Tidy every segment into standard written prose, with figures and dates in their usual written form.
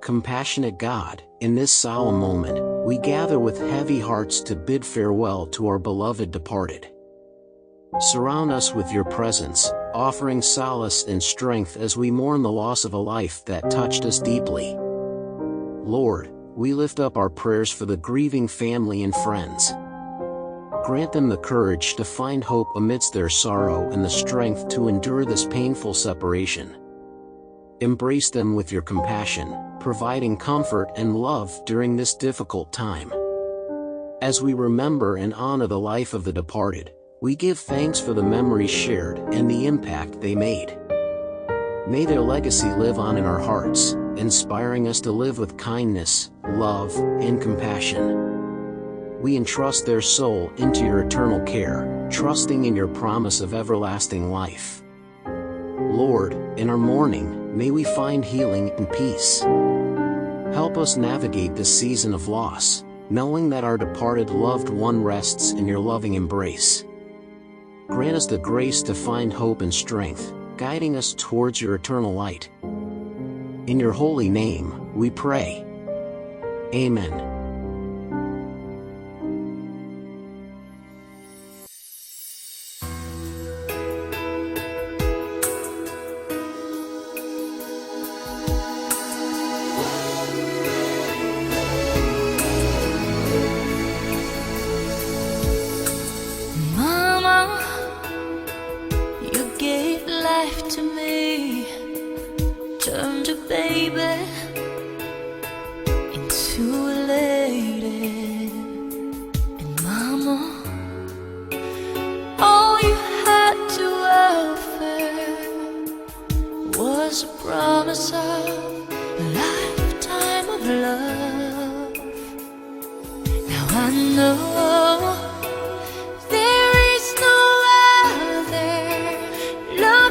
Compassionate God, in this solemn moment, we gather with heavy hearts to bid farewell to our beloved departed. Surround us with your presence, offering solace and strength as we mourn the loss of a life that touched us deeply. Lord, we lift up our prayers for the grieving family and friends. Grant them the courage to find hope amidst their sorrow and the strength to endure this painful separation. Embrace them with your compassion, providing comfort and love during this difficult time. As we remember and honor the life of the departed, we give thanks for the memories shared and the impact they made. May their legacy live on in our hearts, inspiring us to live with kindness, love, and compassion. We entrust their soul into your eternal care, trusting in your promise of everlasting life. Lord, in our mourning, may we find healing and peace. Help us navigate this season of loss, knowing that our departed loved one rests in your loving embrace. Grant us the grace to find hope and strength, guiding us towards your eternal light. In your holy name, we pray. Amen. Life to me, turned a baby into a lady. And mama, all you had to offer was a promise of a lifetime of love. Now I know there is no love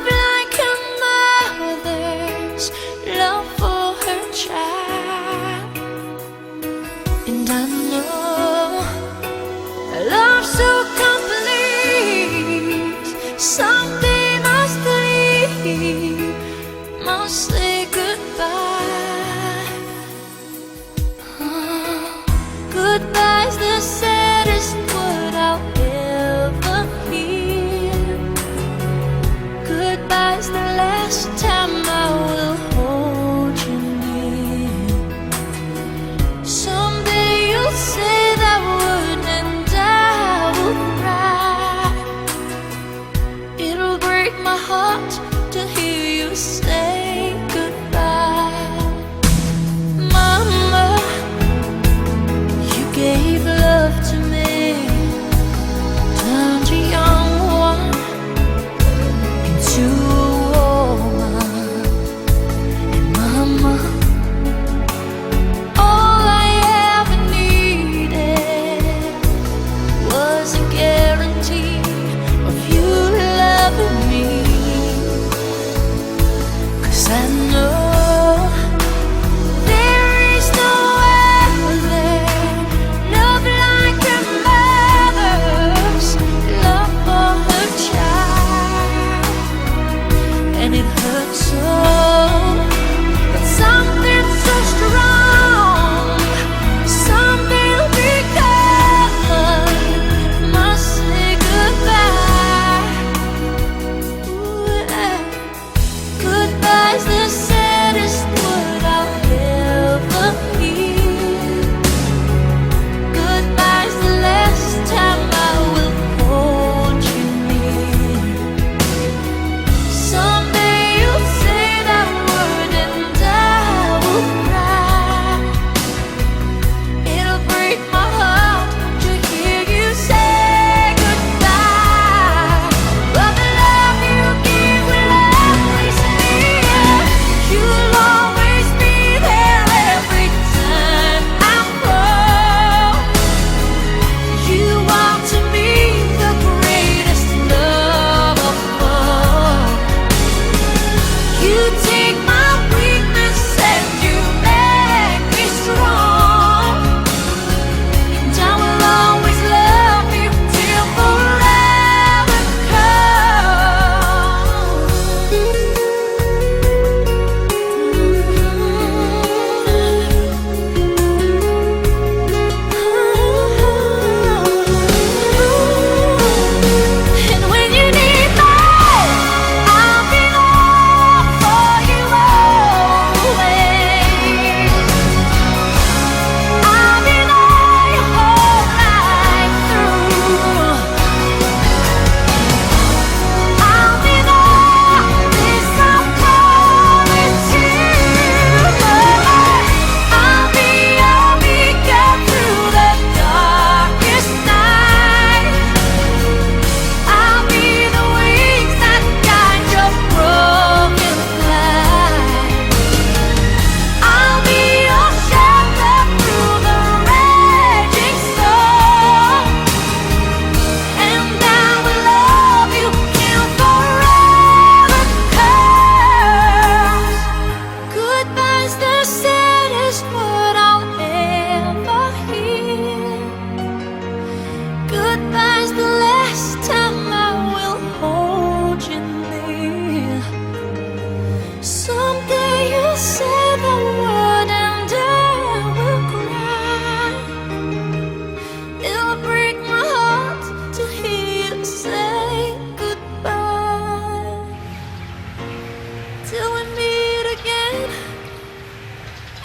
like a mother's love for her child. And I know a love so complete, someday must leave, must say goodbye. Goodbye's the saddest word I'll ever hear. Goodbye's the last time I will hold you near. Someday you'll say that word and I will cry. It'll break my heart to hear you say goodbye. Mama, you gave love to me, turned a young one to a woman.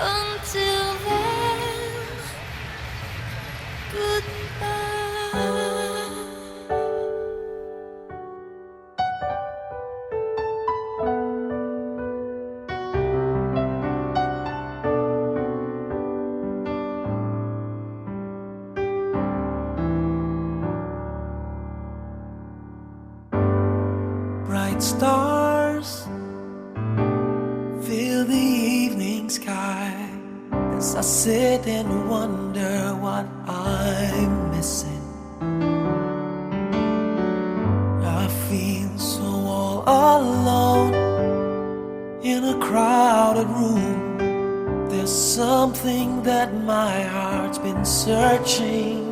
Until then, goodbye. Bright stars fill the evening sky as I sit and wonder what I'm missing. I feel so all alone in a crowded room. There's something that my heart's been searching.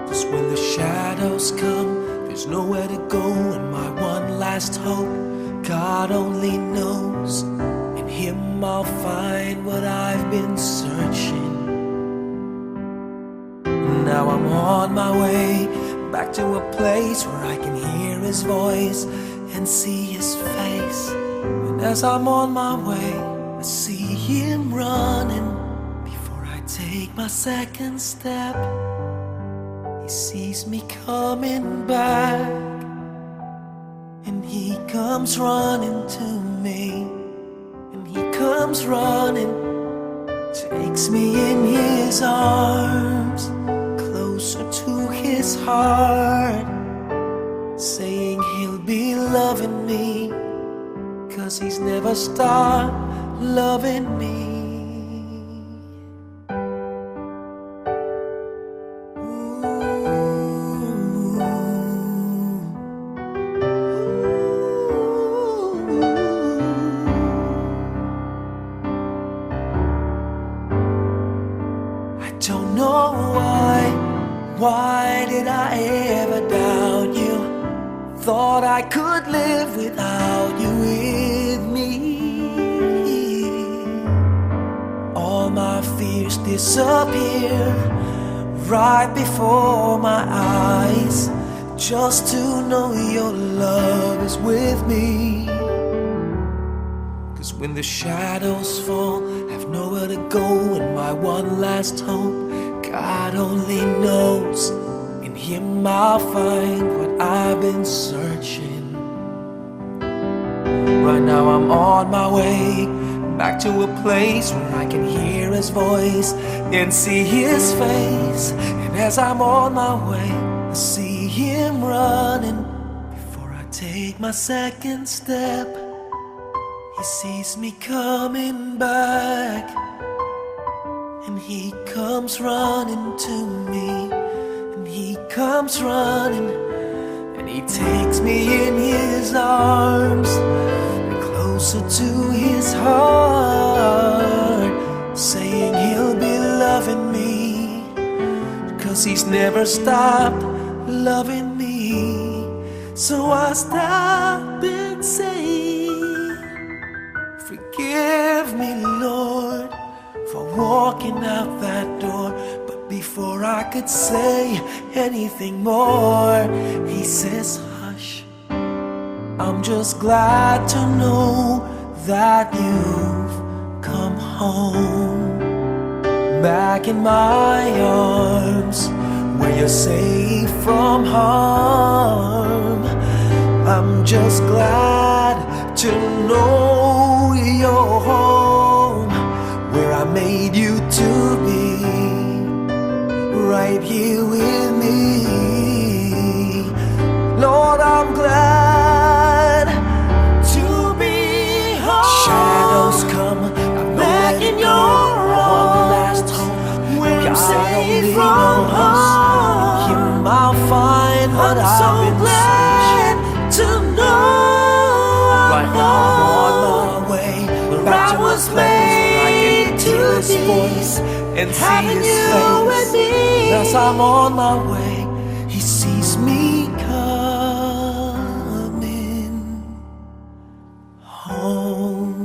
Just when the shadows come, there's nowhere to go, and my one last hope, God only knows. In Him I'll find what I've been searching. Now I'm on my way back to a place where I can hear His voice and see His face. And as I'm on my way, I see Him running. Before I take my second step, He sees me coming back, and He comes running to me, and He comes running, takes me in His arms, closer to His heart, saying He'll be loving me, 'cause He's never stopped loving me. Don't know why did I ever doubt you? Thought I could live without you with me. All my fears disappear right before my eyes, just to know your love is with me. 'Cause when the shadows fall, have nowhere to go, and my one last hope, God only knows. In Him I'll find what I've been searching. Right now I'm on my way back to a place where I can hear His voice and see His face. And as I'm on my way, I see Him running. Before I take my second step, He sees me coming back, and He comes running to me, and He comes running, and He takes me in His arms, and closer to His heart, saying He'll be loving me, 'cause He's never stopped loving me. So I stop and say, forgive me, Lord, for walking out that door. But before I could say anything more, He says, hush. I'm just glad to know that you've come home, back in my arms, where you're safe from harm. I'm just glad to know you're home, where I made you to be, right here with me. Lord, I'm glad to be home. Shadows come, I'm back in your arms, last hope, where I'm safe from harm. Here I'll find what I've been glad to know. Right now I'm on my way back to a place where I can hear His voice and see His face. As I'm on my way, He sees me coming home.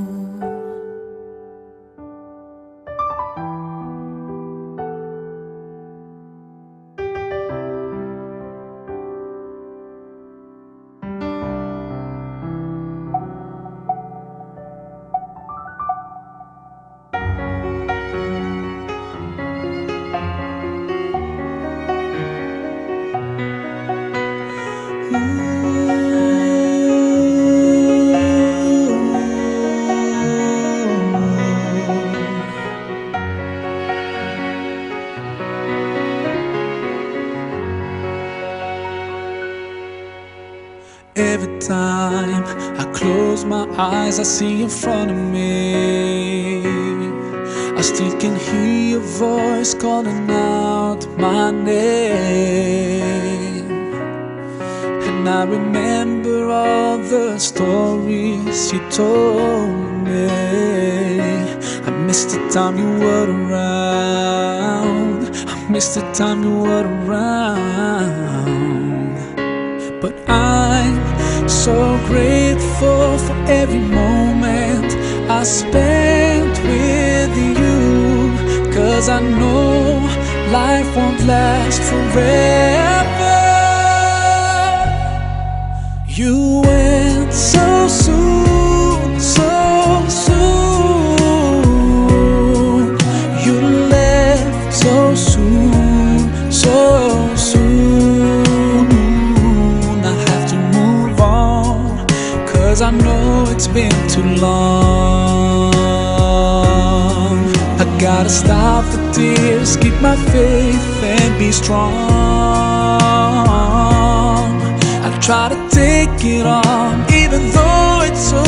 time I close my eyes, I see in front of me. I still can hear your voice calling out my name. And I remember all the stories you told me. I miss the time you were around. I miss the time you were around. But I'm so grateful for every moment I spent with you, 'cause I know life won't last forever. You went so soon, so soon. You left so soon, so soon. I have to move on, 'cause I know it's been too long. I gotta stop the tears, keep my faith and be strong. I'll try to take it on, even though it's so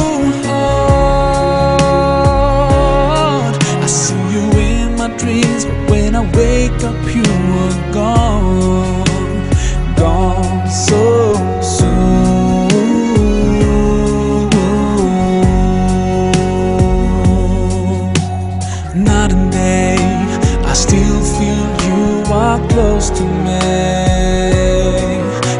hard. I see you in my dreams, but when I wake up you were gone, gone so soon. Night and day, I still feel you are close to me.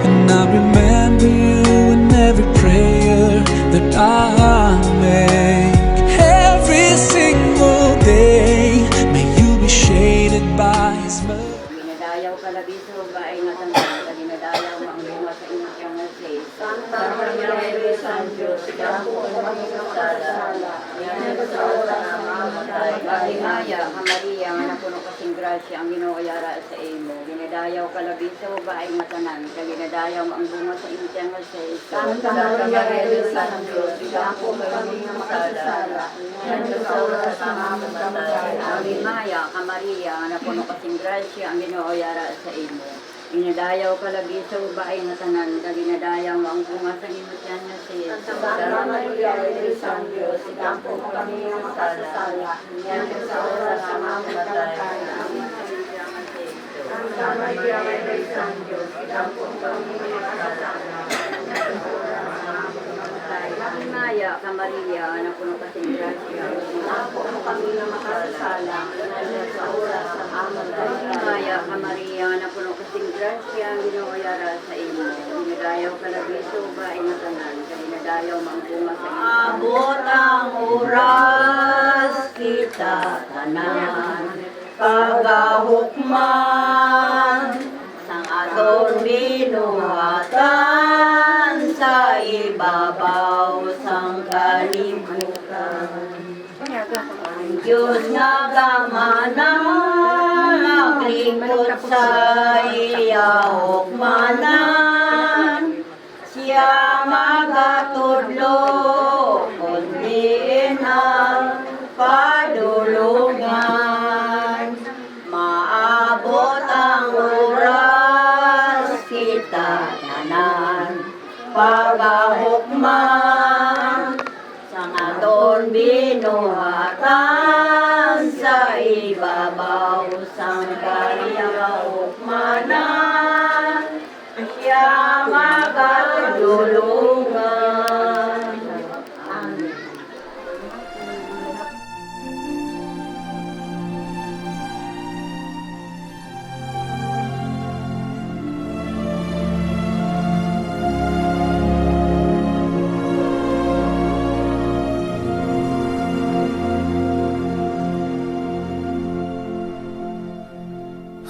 And I remember you in every prayer that I make. Every single day, may you be shaded by His mercy. Dinadayaw ka labi sa babae na tanda, dinadayaw mo ang bunga sa inyong nasi. Santa Maria, Mary, San Diyos, ikaw po ang sala. Yan sa oras na mamatay. Maria, Maria, anak ko ng kasing grasya, ang Ginoo yara sa imo. Dinadayaw ka labi sa babae na tanan, dinadayaw mo ang bunga sa inyong nasi. Santa Maria, Mary, San Diyos, ikaw po ang sala. Yan sa oras na mamatay. Maria, Maria, anak ko ng kasing grasya, ang Ginoo yara sa imo. Dinadayaw ka labi sa babae na tanan, dinadayaw mo ang bunga sa inyong nasi. Santa Maria, Mary, San Diyos, ikaw po kami ng makasasala. Yan sa oras na mamatay. Santa Maria, Mary, San Diyos, ikaw po kami ng makasasala. Maya, Maria, anak ko ng kasing grasya, Ikaw po kami ng makasasala. Yan sa oras na mamatay. Maya, Maria, anak ko ng kasing grasya, ang Ginoo yara sa imo. Dinadayaw ka labi sa babae na tanan, dinadayaw mo ang bunga sa inyong Abot ang oras kita tanan, pagahukman sang aton binuhatan sa ibabaw sang kalibutan. Ang Diyos nga gamanang maglingkod sa iya hukmanan, siya magatudlo kundi ang padulungan. Maabot ang oras kita tanan, pagahukman sang aton binuhatan sa ibabaw sang kalihukmanan, siya magatulungan. Amen.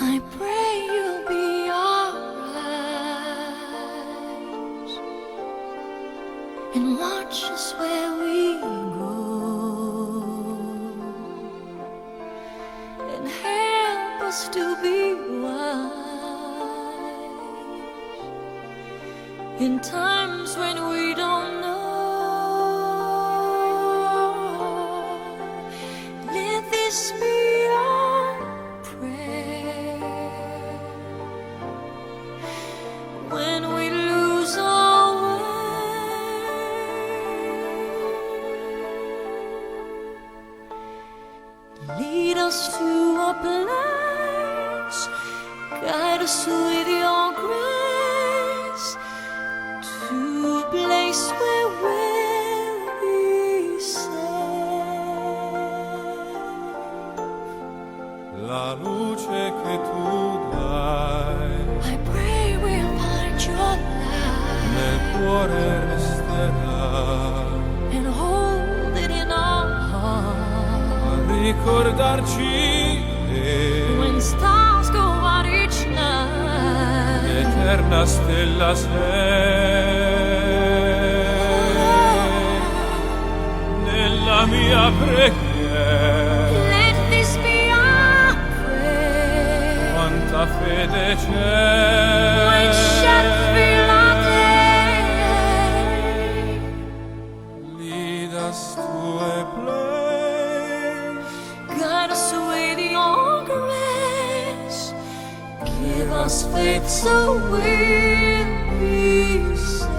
I pray you'll be alright and watch us where we go and help us to be wise in times when we don't know. Let this be our prayer when we lose our way. us to a place, guide us with your grace, to a place where we'll be safe. La luce che tu dai I pray we'll find your nel light cuore resterà, and hold it in our heart. a ricordarci che When stars go out each night, eterna stella sei nella mia preghiera. let this be our prayer. Quanta fede c'è, We shall feel our day. lead us to a place, Guide us with your grace. Give us faith so we'll be safe.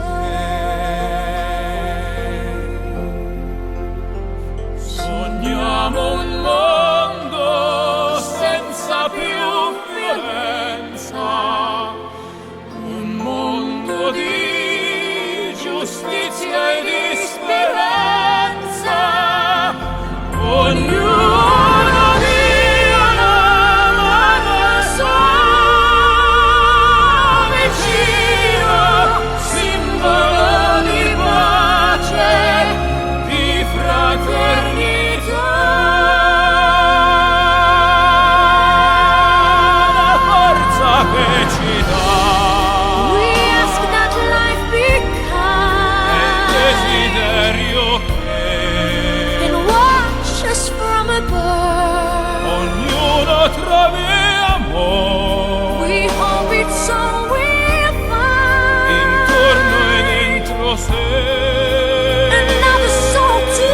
sogniamo un mondo senza più violenza, un mondo di giustizia e di speranza, ognuno dia una mano al suo vicino, simbolo di pace, di fraternità, la forza che ci dà We ask that life be il kind desiderio che and watch us from above. ognuno trovi amore We hope it's all we'll find. intorno e dentro sé. Another soul to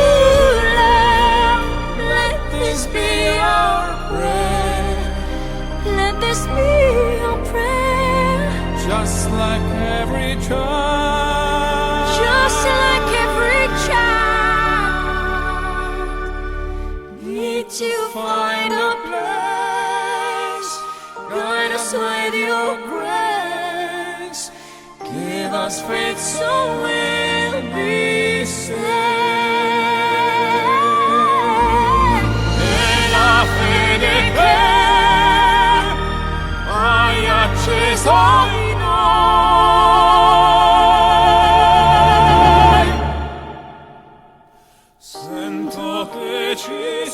love. Let this be our prayer. Let this be our prayer. Just like every child, Just like every child, need to find a place. Guide us with your grace. Give us faith so we'll be safe. e la fede che hai acceso in noi, sento che ci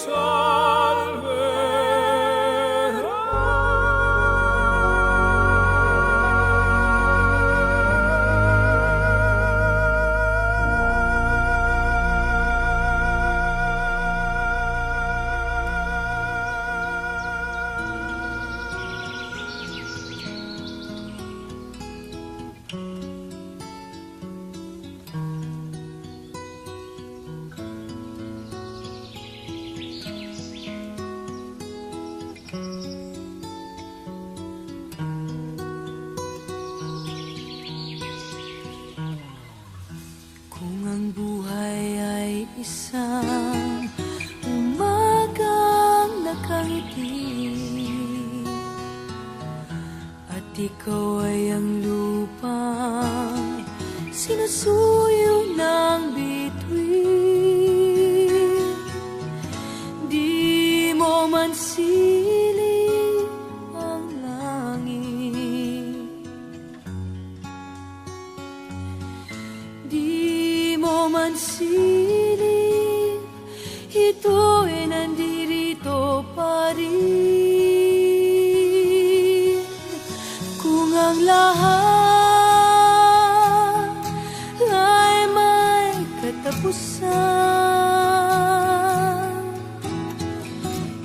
Kung ang buhay ay isang umagang nakangiti, at ikaw ay ang lupang sinusuyo ng bituin, di mo man siling ang langit, di mo man siling, ito'y nandirito pa rin. Kung ang lahat ay may katapusan,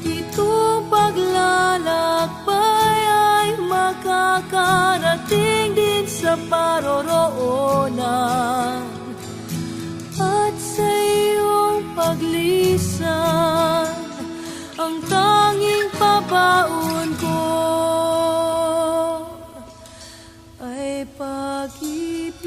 itong paglalakbay ay makakarating din sa paroroonan. At sa iyong paglisan, ang tanging pabaon ko ay pag-ibig.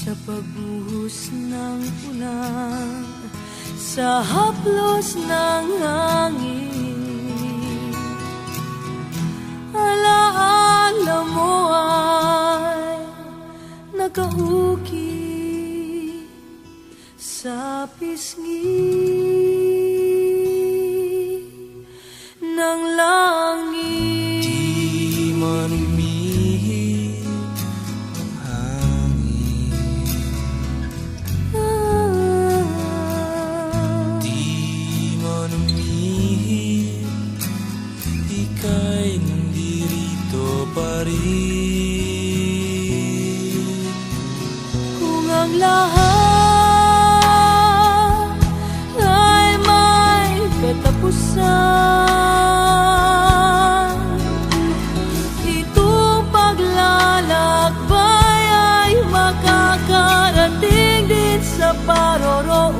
sa pagbuhos ng ulan, sa haplos ng hangin. Alaala mo ay nakauki sa pisngi ng langit. Di man umihip ang hangin, di man umihip, ika'y nandirito pa rin. Kung ang lahat ay may katapusan, itong paglalakbay ay makakarating din sa paroroonan.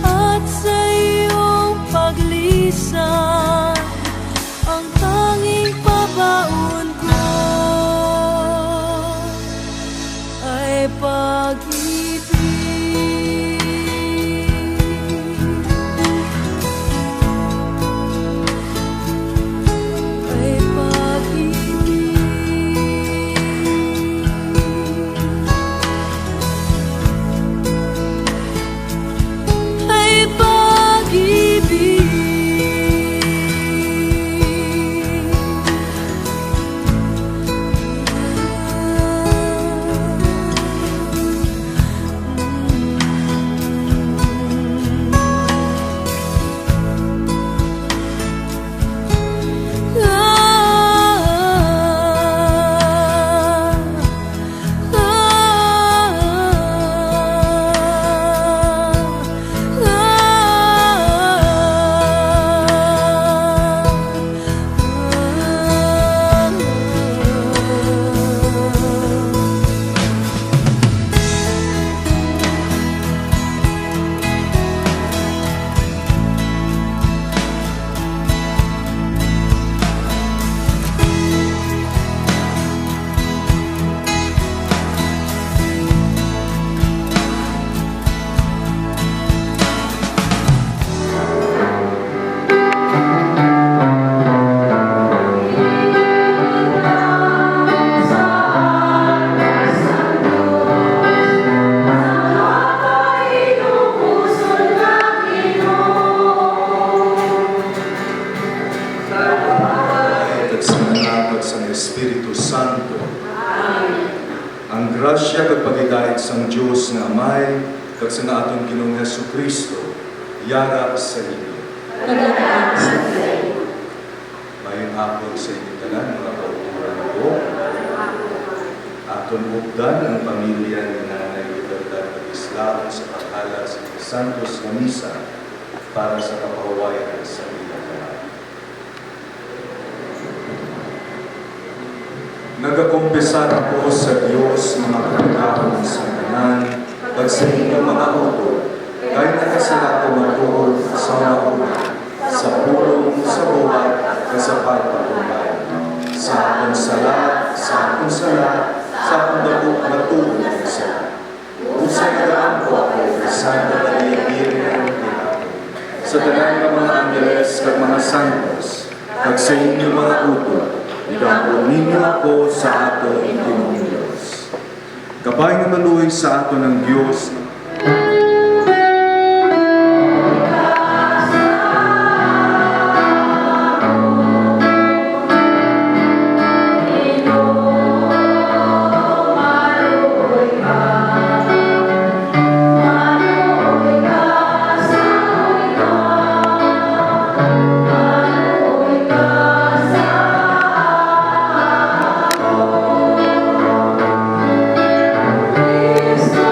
At sa iyong paglisan, ang tanging pabaon ko ay pag-ibig. Ay pag-ibig. Ay pag-ibig. At sa nanapag sa Espiritu Santo. Ang grasya kag pagidait sang Dios nga Amay kag sa aton Ginoong Hesukristo yara sa inyo. Mayong hapon sa inyo tanan mga kauturan ko. Aton ugdan ang pamilya ni Nanay Libertad Islaon sa paghala sa Santos nga Misa para sa kapahawayan sa ilang lahat. Nagakumpesar ako sa Diyos mga kapatahon sa kanan pag sa inyong mga utod, kahit nakasala ko matuod sa mga una, sa pulong, sa buhat, at sa pagpabuhay. Sa akong sala, sa akong sala, sa akong matuod ng sala. Usay nagaan ko ako, isang nalilibirin ng tinapon. Sa tanan ng mga angeles at mga santos, pag sa inyong mga utod, igapon ninyo ako sa ato Ginoong Diyos. Gabay nga maluhay sa ato ng Diyos. Cristo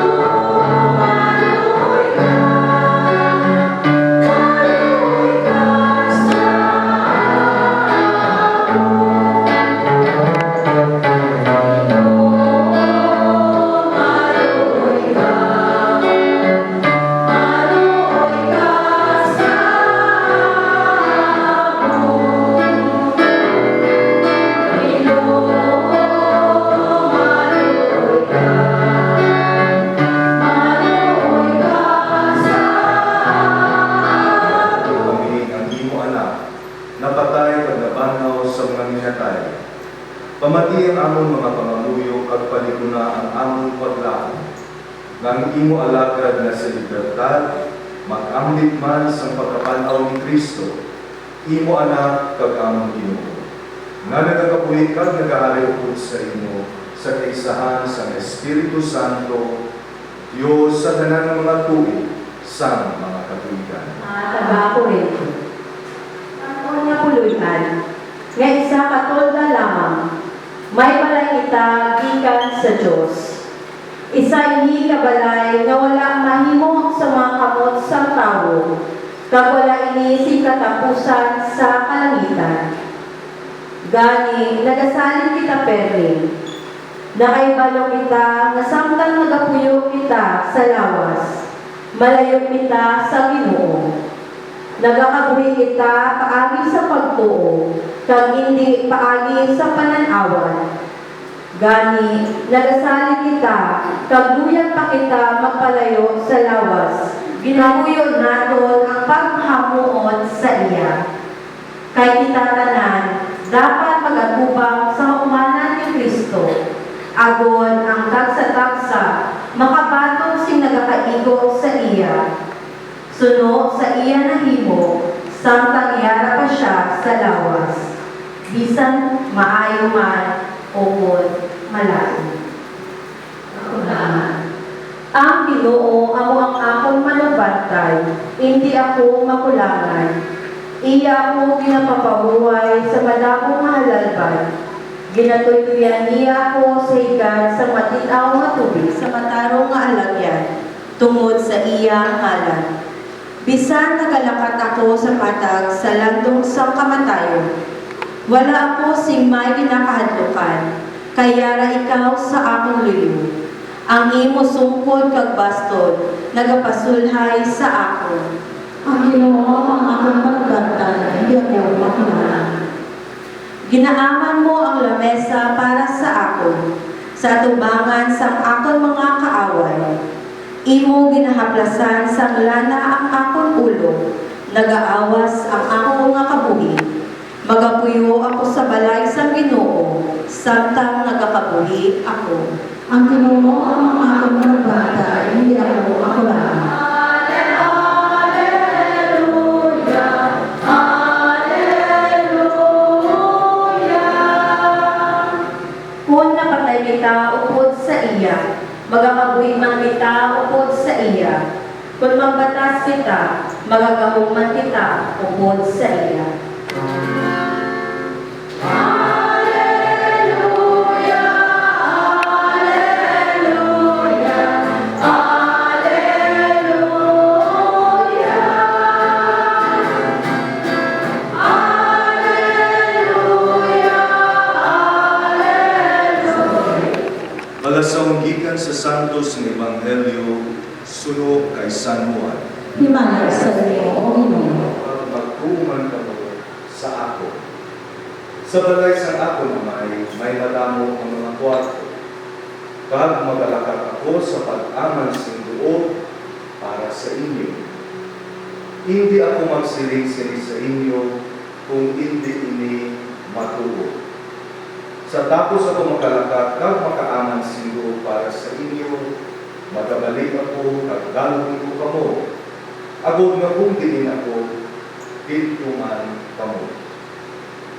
Pamati ang among mga pangamuyo kag paliguna ang among paglaom. Nang imo alagad na sa libertad, mag-ambit man sa pagkapanaw ni Kristo, imo anak kag among Ginoo. Nga nagakabuhi kag nagahalay sa imo sa kaisahan sa Espiritu Santo, Diyos sa tanan ng mga tuig sang mga katuigan. Tabako rin. Ang nga puluyan, nga isa katolda lamang, may balay kita gikan sa Diyos. Isa ini kabalay nga wala mahimo sa mga kamot sa tao, kag wala ini si katapusan sa kalangitan. Gani, nagasalin kita perling, nakaibalo kita, nasamtang nagapuyo kita sa lawas, malayo kita sa Ginoo. Nagakabuhi kita paagi sa pagtuo, kag hindi paagi sa pananawan. Gani, nagasali kita, kag duyan pa kita magpalayo sa lawas. Ginabuyo naton ang paghamuon sa iya. Kay kita tanan, dapat mag-atubang sa humanan ni Kristo. Agon ang tagsa-tagsa, makabatong sing nagakaigo sa iya. Suno sa iya na himo, samtang iyara pa siya sa lawas. Bisan maayo man, o malayo. Ang Ginoo amo ang akong manubantay, hindi ako makulangan. Iya ako ginapapabuhay sa madamong halalban. Ginatuytuyan niya ako sa higad sa matinaw nga tubig, sa matarong nga alagyan, tungod sa iyang halan. Bisan nagalakat ako sa patag sa landong sa kamatayon, wala ako sing may ginakahadlukan, kaya ra ikaw sa akong luyo. Ang imo sungkod kag baston, nagapasulhay sa akon. Ang Ginoo ang akong pagbantay, hindi ako makulangan. Ginaaman mo ang lamesa para sa akon, sa atubangan sa akon mga kaaway. Imo ginahaplasan sa lana ang akong ulo, nagaawas ang akong mga kabuhi. Magapuyo ako sa balay sa Ginoo, samtang nagakabuhi ako. Ang Ginoo ang akong pagbantay, hindi ako makulangan. Kung napatay kita upod sa iya, magakabuhi man kita upod sa iya. Kung magbatas kita, magagamong man kita upod sa iya. Malasawang gikan sa Santos ng Ebanghelyo, suno kay San Juan. Himala sa iyo, O Ginoo. Magtuman ka mo sa ako. Sa balay sa ako naman, may madamo ang mga kwarto. Kag magalakat ako sa pag-aman sa loob para sa inyo. Hindi ako magsiling-siling sa inyo kung hindi ini matuo. Sa tapos ako makalakat kag makaaman sindo para sa inyo, magabalik ako kag dalawin ko kamo. Agod nga kung diin ako, dito man kamo.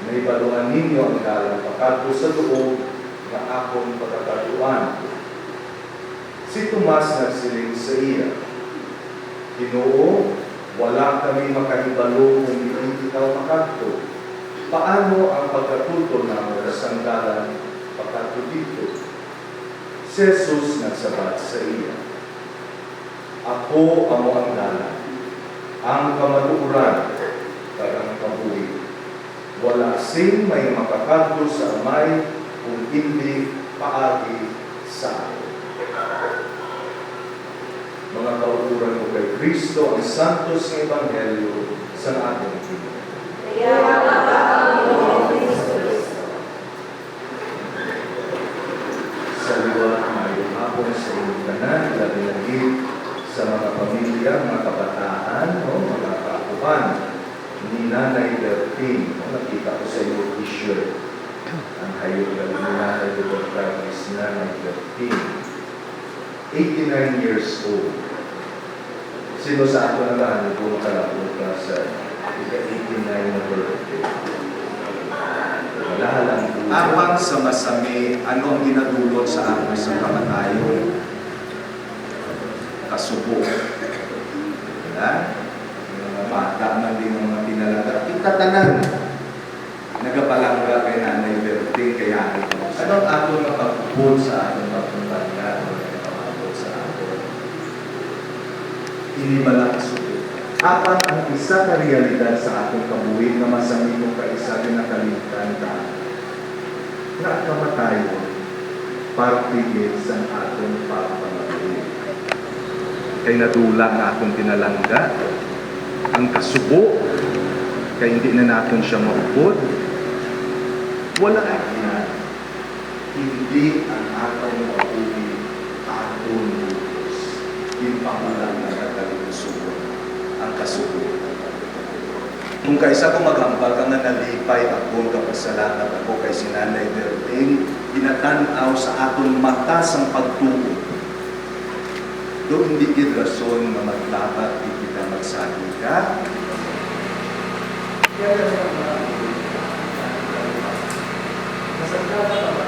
Naibaluan ninyo ang dalang pagkadto sa loob na akong pagkakatuan. Si Tomas nagsiling sa iya, Ginoo, wala kami makahibalo kung hindi ikaw makadto. Paano ang pagkatuto na sa sanggalan pagkatuto dito? Si Jesus nagsabat sa iya, ako amo ang dalan, ang kamatuoran, kag ang kabuhi. Wala sing may makakadto sa Amay kung hindi paagi sa akin. Mga kauturan ko kay Kristo, ang santos ng Ebanghelyo sa ating Pilipinas. Sa liwa, mayroong hapon sa inyong tanan, labi-labi sa mga pamilya, mga kabataan, mga kaapuhan, ni Nanay Bertin, nakita ko sa iyo t-shirt. Ang hayop na nila ay Libertadores na ng 89 years old. Sino sa ato na lahat kung makalapunta sa ika-89 na birthday? Lahat abang sa masami, ano ang ginadulot sa atin sa kamatayon? Kasubo. Diba? Yung mga bata man din mga pinalaga. Itatanan. Nagapalangga kay Nanay Berting, kaya ano ang ato na pagbubod sa ating pagpuntahan o nagpapabod sa ato? Hindi ba lang kasubo? Apat ang isa na realidad sa atong kabuhi na masami kong kaisa din nakalimutan ka na ang kamatayon partigil sa atong pagpapagawa. Kay nadula na atong tinalangga, ang kasubo, kay hindi na natin siya maupod, wala na. Hindi ang atong kabuhi atong butos. Impamulang na katalusubo ang kasubo. Kung kaisa ko maghambal ka nga nalipay ako, kapasalamat ako kay Sinanay Berting, ginatanaw sa aton mata sang pagtuo. Doon hindi rason na magdapat di kita magsabi ka. Masagkala ka ba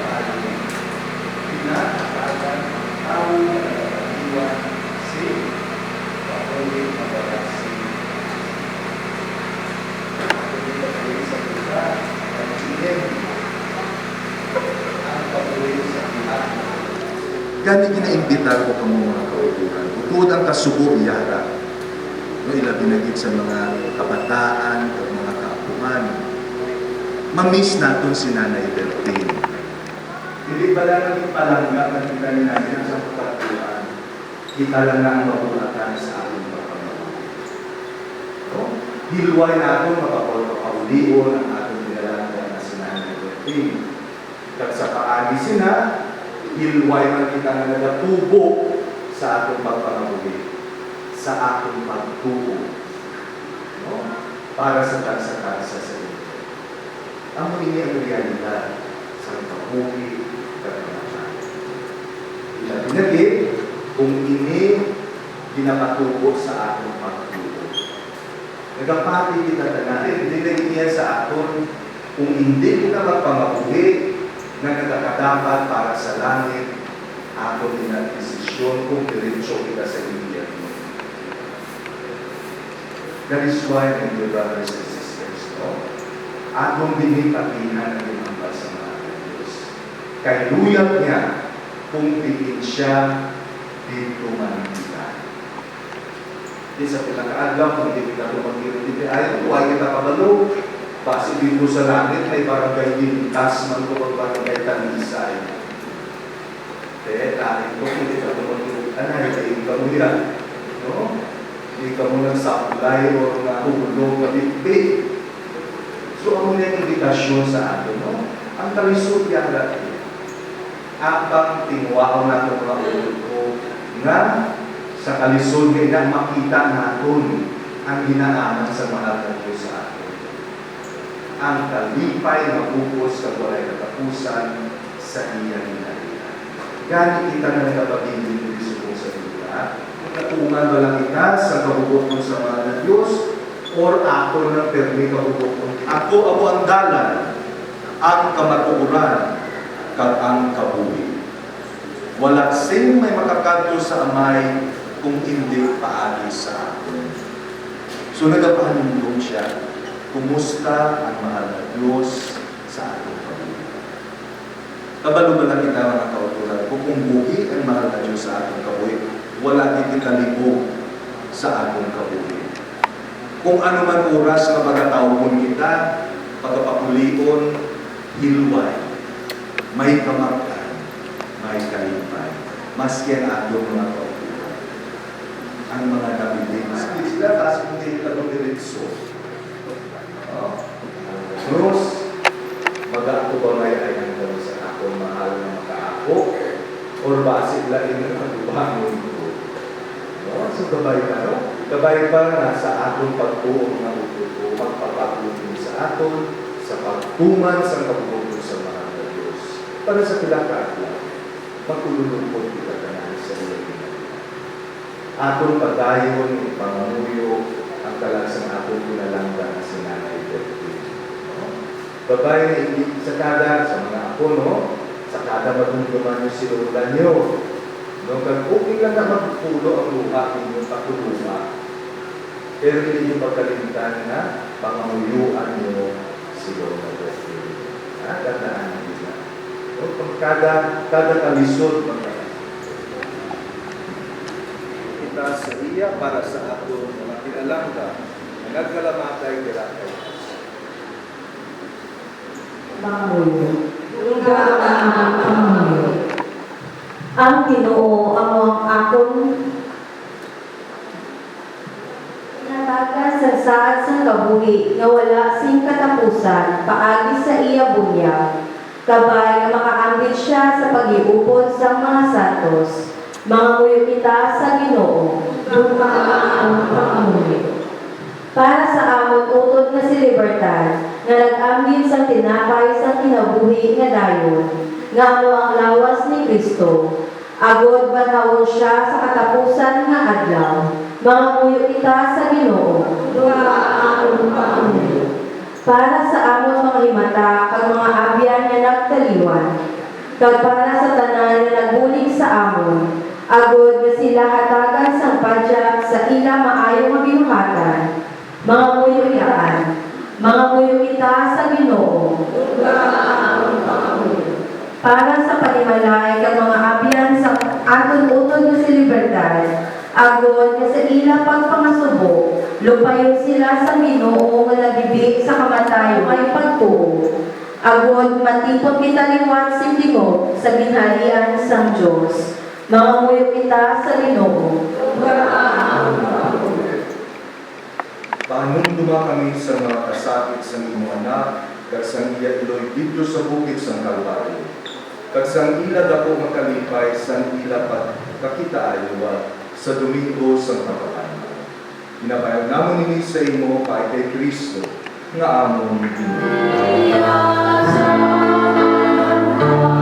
pinakakagan tao na iwan si pakulit mabalasi. Gani ginaimbita ko kamo mga kautuhan. Bukod ang kasubo iyara. No, ilabi na gid sa mga kabataan o mga kaapuhan. Mamiss naton si Nanay Berting. Hindi pala naging palangga na kita ni natin sa pagkatuan. Kita lang na ang mabulatan sa ating pagpapagawa. No? Hilway natin mapapaulion ang ating pinalangga na si Nanay Berting. At sa paagi sina, hilway man kita na nagatubo sa atong pagpapagawa, sa atong pagtuo. No? Para sa tansa-tansa sa iyo. Ang ini ang realidad sa kabuhi kakamatayan. Ilabi na din, kung ini ginapatubo sa atong pagtuo. Nagapati kita tanahin, hindi na niya sa aton, kung hindi kita magpamabuhi na nagkakadapat para sa langit, aton dinadesisyon kung diretsyo kita sa impyerno. That is why, my dear brothers and sisters, atong binipatihan ang imambal sa mga Diyos. Kay luyag niya kung tingin siya dito manitilan. Di sa pinakaadlaw, kung hindi kita tumagkiriti, ay tuway kita kabalo. Basi dito sa langit ay barangay dintas man ko barangay talisay. Kaya tayo ko, hindi ka tumagkiriti, anay, hindi ka mo yan. No? Hindi ka mo ng sablay o nahulog na bitbit. So, ang muna indikasyon sa atin, no? Ang kalisod yan natin. Abang tingwao natin mga ulo ko nga sa kalisod kaya makita natin ang ginaaman sa mahal ng Diyos sa atin. Ang kalipay na bukos sa walay katapusan sa iya ginagawa. Gani kita na nagkapagiging ng Diyos sa kita. Natungan ba lang kita sa kabugot ng sa mahal ng Diyos or ako na permi kabugot. Ako ang dalan, ang kamatuuran, kag ang kabuhi. Wala sing may makakadto sa amay kung hindi paagi sa akin. So nagapahanundong siya, kumusta ang mahal na Diyos sa ating kabuhi. Kabalo ba lang kita mga kautulan, kung buhi ang mahal na Diyos sa ating kabuhi, wala din kita libog sa ating kabuhi. Kung ano man oras na pagkatawon kita, pagkapapulion, hilway, may kamarkan, may kalipay. Maski ang atong mga kautulan. Ang mga nabiling, sila kasi kung hindi ka dumiritso. Terus, mag-ako ba may ayang gawin sa akong mahal na makaako? Or basit lain na magubahon ko? So, gabay na, no? Gabay pa na sa atong pagtuong na ututo, magpapatuloy sa aton, sa pagtuman sa kabubuto sa mga para sa kilakatla, magkululungkot kita tanan sa iyo. Atong padayon ng pangamuyo ang kalagsang atong pinalangga na sinanay Bertie. Babae na hindi sa kada, sa mga apo, no? Sa kada madumduman yung sinulan nyo. No? Kag okay lang na magpulo ang luha ninyong patulunga. Pero hindi yung pagkalimtan na pangamuyuan nyo si Lola Bertie. Tandaan nila. No? Kada kalisod, kita sa iya para sa atong mga kinalangga na nagkalamatay kila kay Pangamuyo. Ang Ginoo among akong natagas sa saad sa kabuhi nga wala sing katapusan paagi sa iya bunyag. Kabay nga makaambit siya sa pag-iupod sa mga santos. Mangamuyo kita sa Ginoo. Para sa amon utod nga si Libertad, nga nag-ambit sa tinapay sa kinabuhi nga dayon, nga amo ang lawas ni Kristo. Agod banawon siya sa katapusan nga adlaw. Mangamuyo kita sa Ginoo. Para sa amon mga himata kag mga abyan nga nagtaliwan, kag para sa tanan nga nagbulig sa amon, agod nga sila hatagan sang padyak sa ila maayo nga binuhatan. Mga muyuyan, mga muyo kita sa Ginoo. Para sa panimalay kag mga abyan sa aton utod nga si Libertad, agod nga sa ila pagpangasubo, lupayon sila sa Ginoo nga nagbibi sa kamatayon ay pagtuo. Agod matipon kita liwat si tingog sa ginhalian sang Dios. Mga muyo kita sa Ginoo. Panumduma kami sa mga kasakit sa inyong anak, kag sang iya iloy dito sa bukid sang Kalbaryo. Kag sang ila dako makalipay, sang ila kakita ayuwa sa Domingo sang Kapatanan. Ginabayag namon ini sa imo kay kay Kristo nga amon Thank you.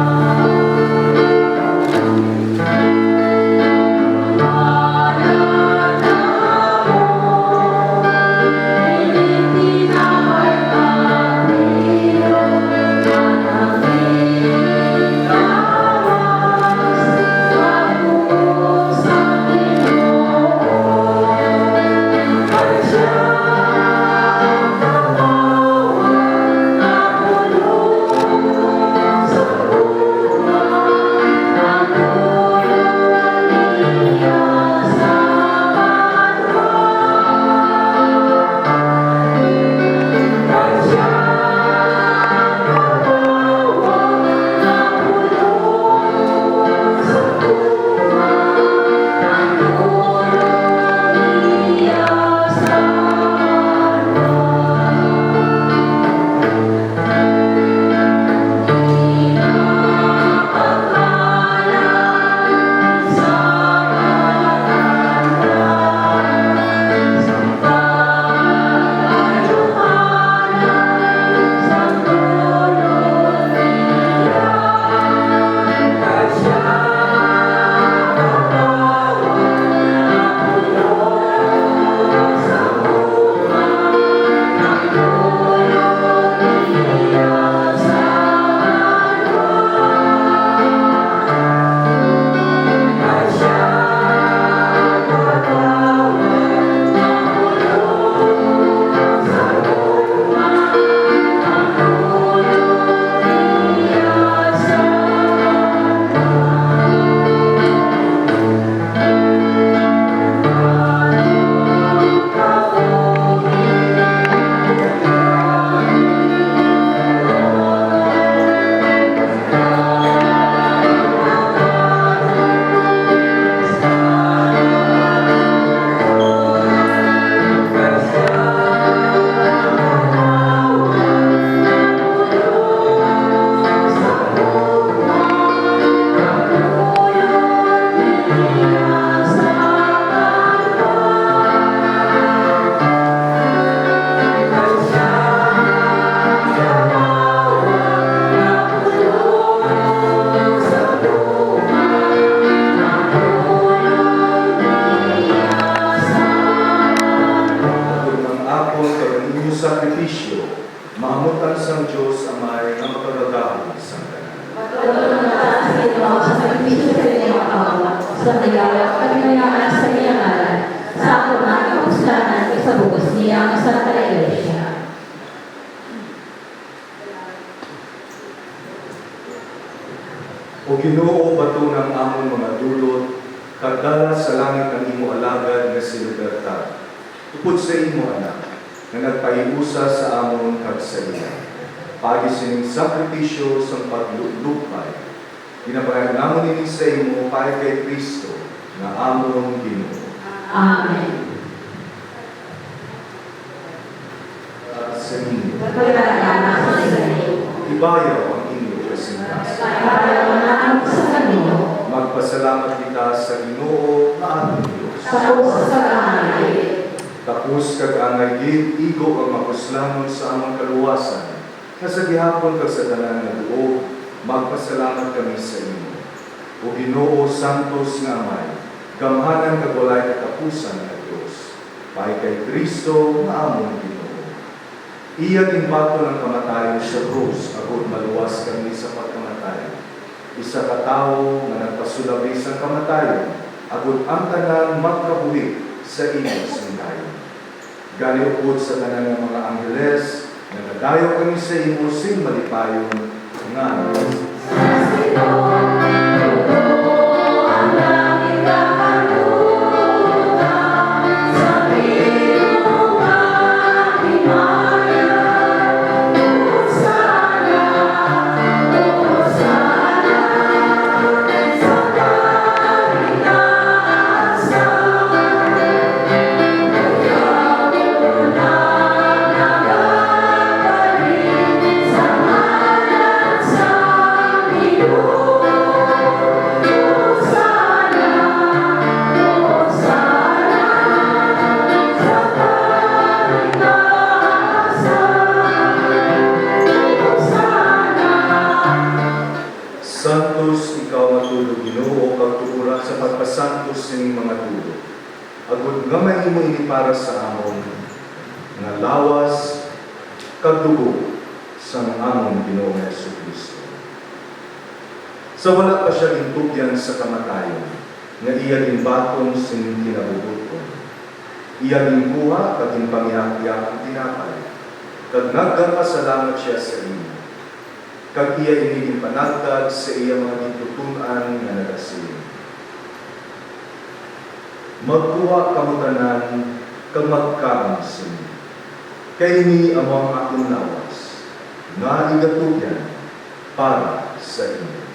Panginoon sa sakripisyo sa kanyang awa, sa kayawat at pinayaan sa kanyang ngalan, sa ako na kapustanan sa bugos niya ang Santa Iglesia. O Ginoo, bato ng among mga dulot, kagdala sa langit ang imo alagad nga si Libertad. Tupod sa imo anak, nga nagpahiusa sa amon kag sa iya. Pagi sining sakripisyo sa paglulupay. Ginabayad namon ini sa imo pay kay Kristo na among Ginoo. Amen. Sa inyo, Pagkakalaman sa iyo. ibayaw ang inyo kasintas. Pagkakalaman sa kanino. Magpasalamat kita sa Ginoo na ating Diyos. Sa sa kahanay. Tapos kag angay gid igo ang mapuslangon sa among kaluwasan. Nga sa gihapon kag sa tanan nga duo, magpasalamat kami sa imo. O Ginoo santos nga Amay, gamhanan kag walay katapusan nga Dios. Pay kay Kristo nga among Ginoo. Iya ginbato ng kamatayon sa krus, agud maluwas kami sa pagkamatay. Isa ka tawo nga nagpasulabi sa kamatayon, agud ang tanan magkabuhi sa inyo sindayon. Gani upod sa tanan ng mga anggeles, na nadayo kami sa imo sing malipayon nga. Santos, ikaw matulog Ginoo, kag tuura sa pagpasantos ning mga tulo. Agud nga mahimo ini para sa amon nga lawas kag dugo sa amon Ginoo nga Jesucristo. Sa wala pa siya gintugyan sa kamatayon, nga iya ginbaton sining kinabubuton. Iya ginbuha kag ginpangihak-ihak ang tinapay, kag nagpasalamat siya sa inyo. Kag iya iniging panagtag sa iya mga gitutunan nga nagasiling. Magkuha kamutanan kag magkaamsin. Kay ni among akong lawas, nga igatugyan para sa inyo.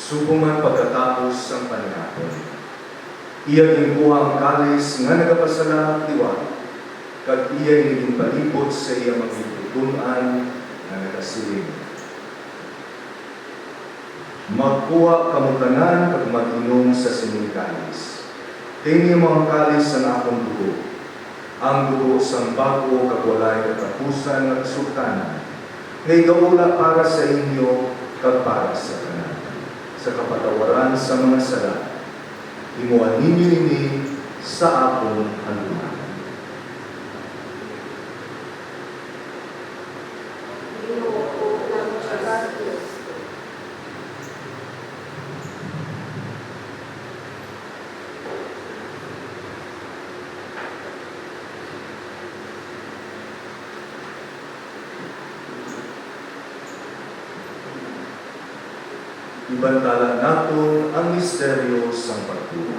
Subuman pagkatapos ang panahon. Iya ginbuha ang kalis nga nagapasalamat liwat, kag iya naging palibot sa iya mga gitutunan nga nagasiling. Magkuha kamutanan kag mag-inom sa sining kalis. Kini mga kalis ang akong dugo, ang dugo sang bago kag walay katapusan nga kasultanan, nga igaula para sa inyo kag para sa tanan. Sa kapatawaran sa mga sala, imuan ninyo ini sa akong handuman. Ibantala nato ang misteryo sang pagtuo.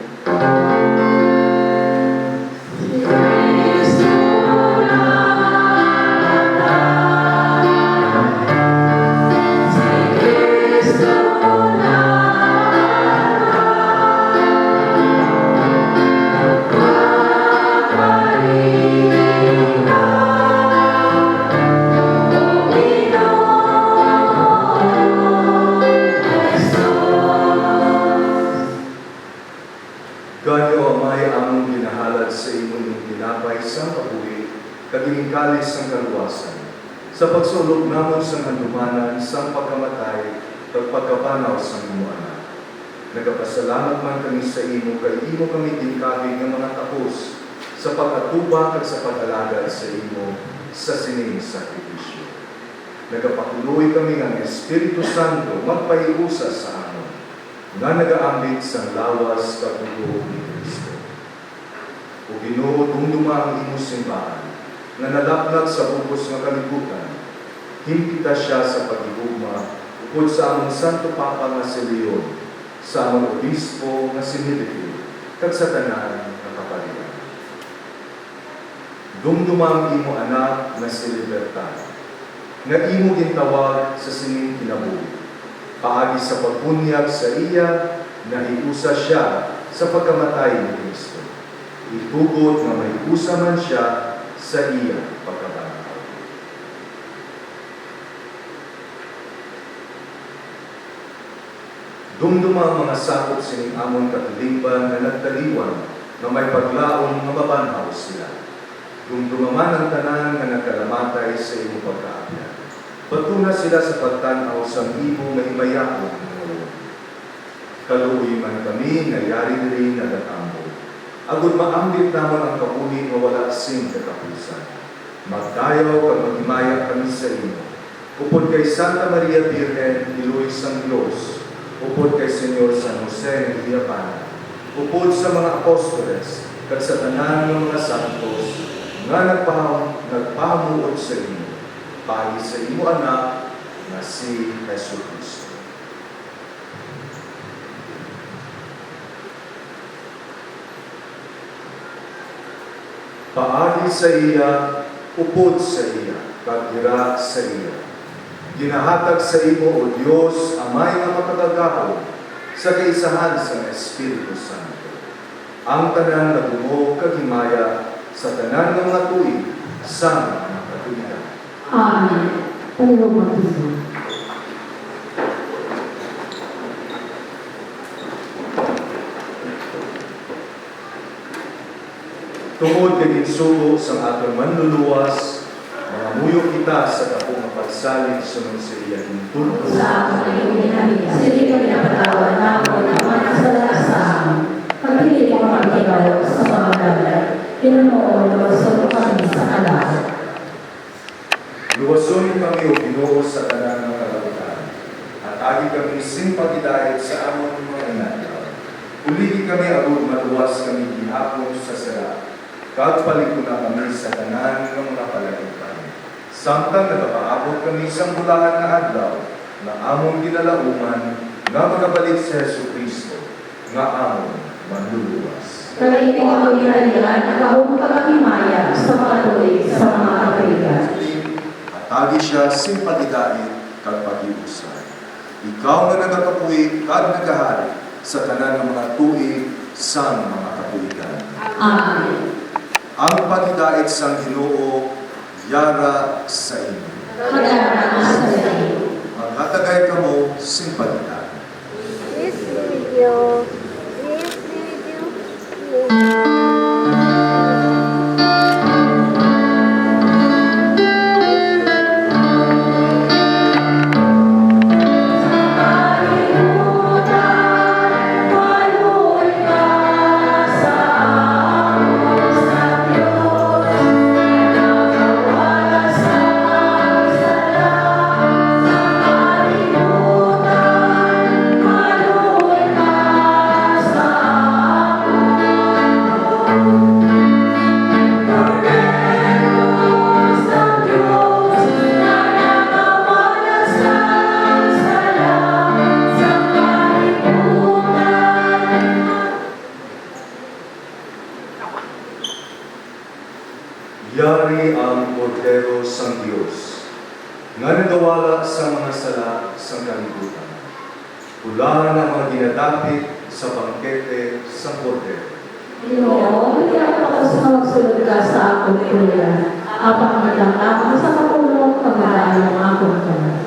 kaging kalis ng kaluwasan, sa pagsulog namon sa handumanan, sa pagkamatay, at pagkapanaw sa imo anak. Nagapasalamat man kami sa imo, kay imo kami tingkabig ng mga tapos, sa pag-atubang at sa pag-alaga sa imo, sa sining sakripisyo. Nagapakuloy kami ng Espiritu Santo, magpahiusa sa amon, nga nagaambit sa lawas katugo ni Kristo. O Ginoo, dumduma ang imo simbahan, na nalaplag sa bugos ng kalibutan, himpita siya sa pag-igugma, ukod sa among Santo Papa nga si Leon, sa among Obispo nga si Militio, kag sa tanan nga kapalian. Dumduma ang imo anak nga si Libertad, nga imo gintawag sa sining kinabuhi. Paagi sa pagbunyag sa iya, nahiusa siya sa pagkamatay ni Kristo. Itugod nga may usa man siya sa iya pagkabanaw. Dumduma ang mga sakop sining amon katulingban na nagtaliwan na may paglaom nga mabanhaw sila. Dumduma man ang tanan nga nagkalamatay sa imo pagkaapyan. Patuna sila sa pagtanaw sa imo nga himayakon ngayon. Kaluoy man kami nga yari rin nagatambo. Agud maambit namon ang kabuhi nga wala sing katapusan. Magdayaw kag maghimaya kami sa imo. Upod kay Santa Maria Virgen, Iloy sang Dios. Upod kay Senyor San Jose ng Iyapan. Upod sa mga apostoles, kag sa tanan ng mga santos, nga nagpahamuot sa imo. Pagi sa imo anak, na si Jesu Cristo. Paagi sa iya, upod sa iya, pagdira sa iya. Ginahatag sa imo, O Diyos, amay nga makatagahon, sa kaisahan sa Espiritu Santo. Ang tanan na bumog kagimaya, sa tanan ng mga tuig, sa mga katuligan. Amen. Puro matulog. Tungod kay ginsugo sa atong manluluwas, mga muyo kita sa kapong pagsalig sunod sa iya hintulog. Sa ako na iyong ginamit, sili ko pinapatawad na ako na mga nasalas sa amin. Pagpili ko magkigaw sa mga dagat, pinunoon na masolo kami sa kalahat. Luwason kami o Ginoo sa tanan ng kalabutan, at agi kami simpagidahit sa amon mga inadyaw. Uligi kami agud maluwas kami gihapon sa sira, kag palikuna kami sa tanan ng mga palagitan. Samtang nagapaabot kami sa bulahan nga adlaw, na amon ginalauman, nga magabalik sa Jesu Cristo, nga amon manluluwas. Kaya ito ang ginalihan, nakahong pagkakimaya sa mga tuloy sa mga kapaligan. Tagi siya simpatidait kag pag-iusay. Ikaw na nagakapuy kag nagahari sa tanan ng mga tuig sang mga katuigan. Amen. Ang patidait sang Ginoo yara sa inyo. Pag-aaral sa iyo. Maghatagay kamo simpatidait. This video. Yari ang Kordero sang Dios, nga nagawala sa mga sala sa kalibutan. Pulahan ang mga ginadapit sa bangkete sa Kordero. Ginoo, hindi ako sa magsulod ka sa akong kuya. Apang matang ako sa kapulong pagdaan ng akong kanan.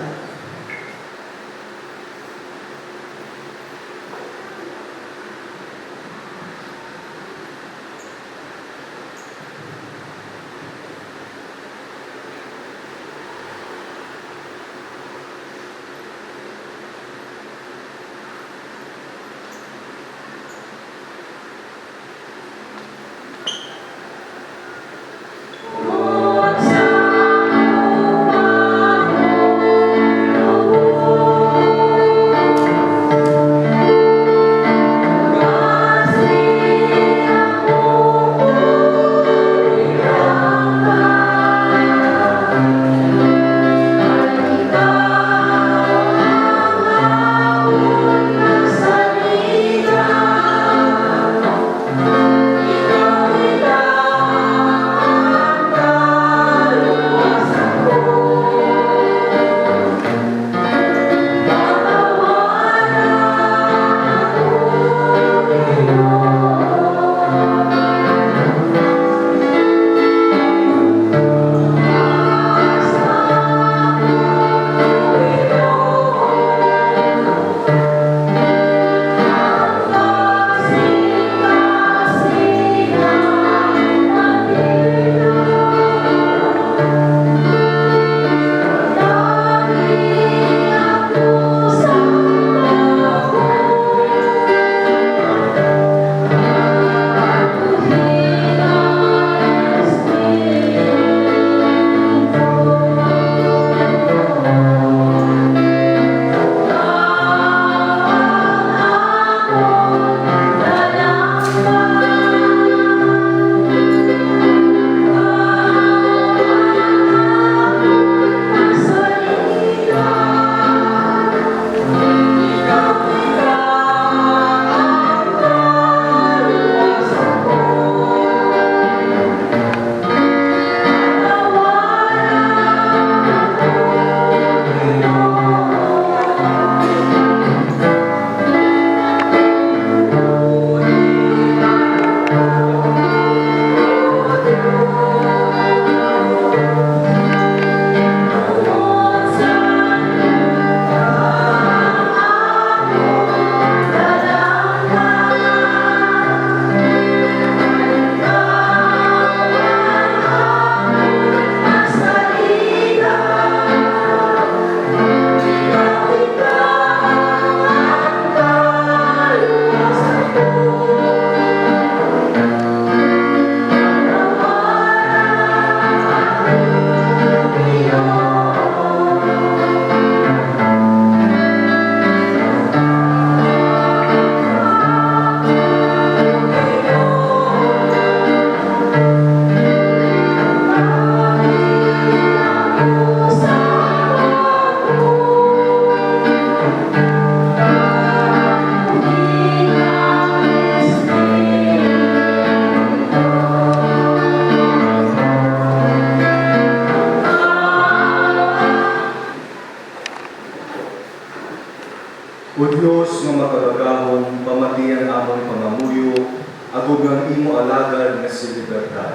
banal nga si Libertad,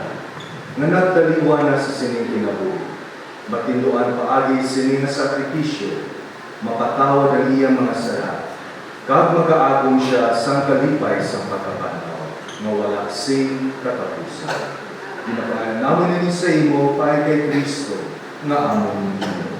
nga nagdaliwa na sa sining kinabuhi. Matinduan paagi sining nga sakripisyo, mapatawad ang iyang mga sala, kag mag-aagom siya sang kalipay sa pagkabanaw, nga wala sing katapusan. Ginapaan naman nini sa imo, paay kay Kristo, nga among Ginoo.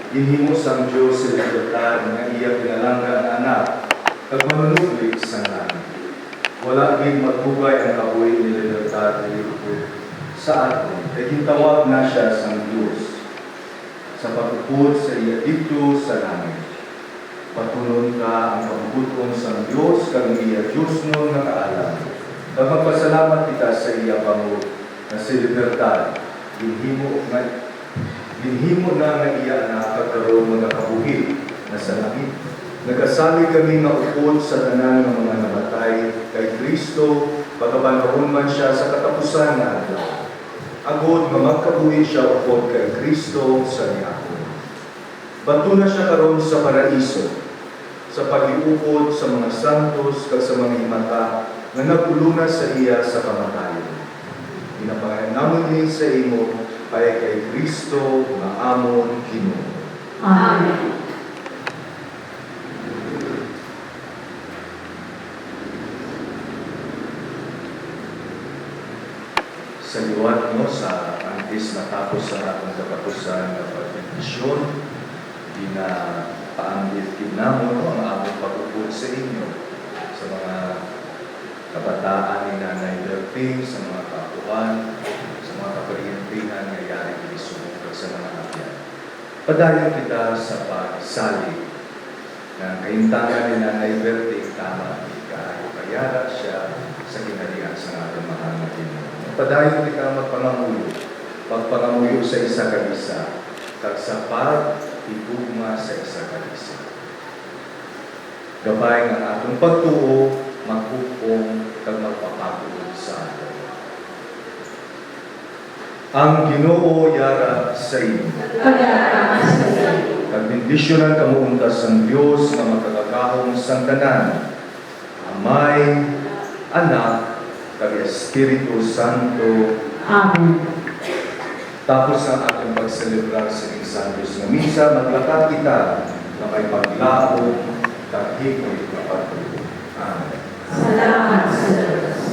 Ginhimos ang Diyos sa libertad nga iya pinalangga ang anak, kag manunublik sa langit. Wala gid matubay ang kabuhi ni libertad sa aton, kay gintawag na siya sang Diyos sa pagpupud sa iya dito sa langit. Patunon ka ang kabubuton sang Diyos kag iya Diyos nun nga kaalam. Kag magpasalamat kita sa iya pangu na si libertad. Ginhimo na nga iya na pagkaroon mga kabuhi na sa langit. Nagkasali kami nga upod sa tanan ng mga namatay kay Kristo, pagkabanahon man siya sa katapusan na adlaw. Agod nga magkabuhi siya upod kay Kristo sa niyakon. Bato na siya karon sa paraiso, sa pag-iupod sa mga santos kag sa mga himata nga naguluna sa iya sa kamatayon. Ginapangalan namon ni sa imo ay kay Kristo nga amon Ginoo. Amen. Sa liwat mo sa antes matapos sa atong katapusan na pagpindisyon, paanggit kinamon ang among pag-upod sa inyo sa mga kabataan ni Nanay Berting, sa mga kapuan, sa mga kapalihantihan nga yari kinisumukag sa mga kapyan. Padayon kita sa pagsali na kaintangan ni Nanay Berting, tama ikayo kayara siya sa kinalian sa ating mahal na Ginoo. Padayon kita magpangamuyo sa isa kabisa, kag sa pag-igugma sa isa kabisa. Gabay nga atong pagtuo, magpupong, kag magpapagulog sa atin. Ang Ginoo yara sa inyo. Kag bendisyonan kamuuntas ang Dios nga magkakahong sang tanan, Amay, Anak, kag Espiritu Santo. Amen. Tapos ang ating pagselebrar sa Santos na Misa, maglakad kita na may paglaong kag hikoy na pagtuo. Amen. Salamat sa Diyos.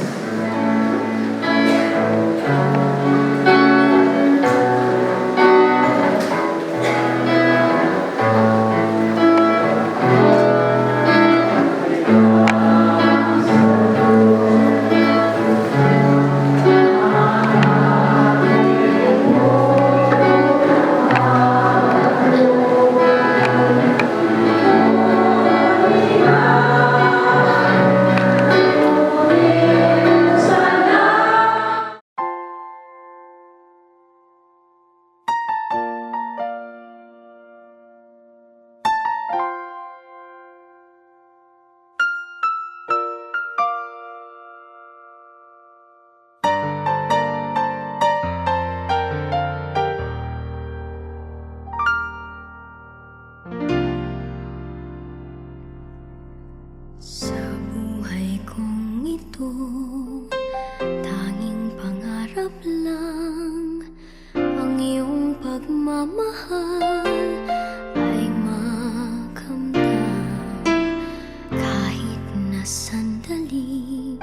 ito, tanging pangarap lang. Ang iyong pagmamahal ay makamdam. Kahit na sandali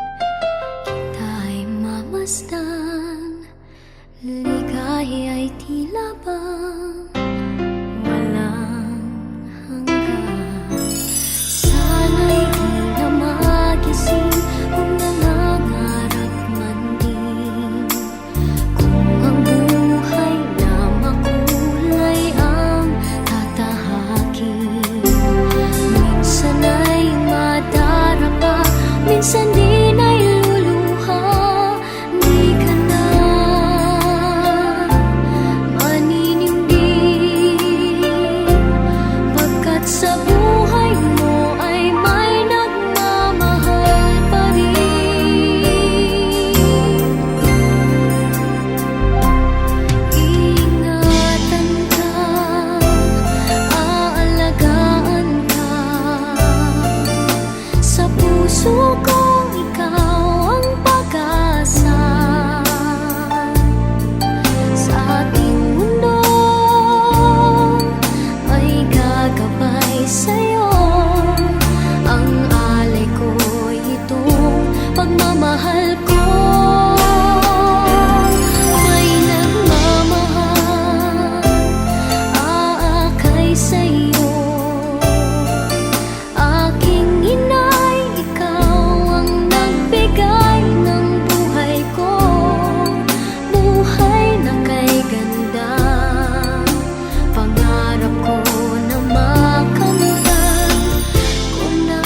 kita'y mamasdan, ligaya ay tila bang walang hanggan. Sana'y di na magising kung nangangarap man din, kung ang buhay na makulay ang tatahakin. Minsan ay madarapa, minsan din ay luluha. Di ka na maninindig, pagkat sa buhay mo ay may nagmamahal pa rin. Ingatan ka, aalagaan ka, sa puso ko ikaw ang pag-asa. Sa ating mundo ay gagabay sa'yo, ang alay ko'y itong pagmamahal ko. May nagmamahal, aakay sa'yo. Aking inay, ikaw ang nagbigay ng buhay ko, buhay na kay ganda. Pangarap ko na makamtan ko na.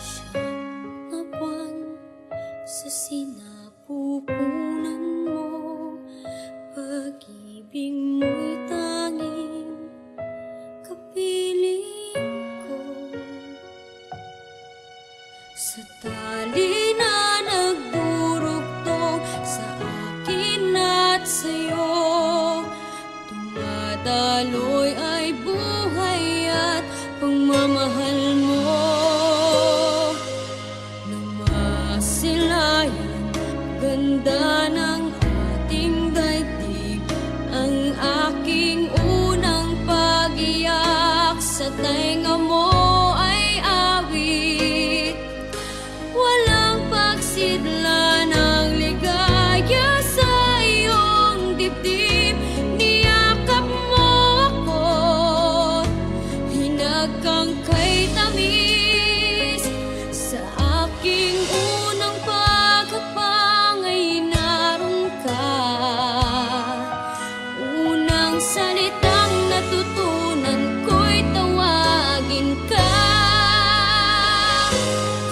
Siyang buwan sa sinapupunan mo, pag-ibig mo'y tanging kapiling ko. Sa tali na nagdurugtong sa akin at sa'yo, dumadaloy ay buhay at pagmamahal mo. Namasilayan, ganda ng ating daigdig, ang aking unang pag-iyak sa tainga mo ay awit. Walang pagsidla ng ligaya sa iyong dibdib, niyakap mo ako, hinagkang kay tamis. Sa aking unang pagkapang ay naroon ka, unang salitang natutunan ko'y tawagin ka.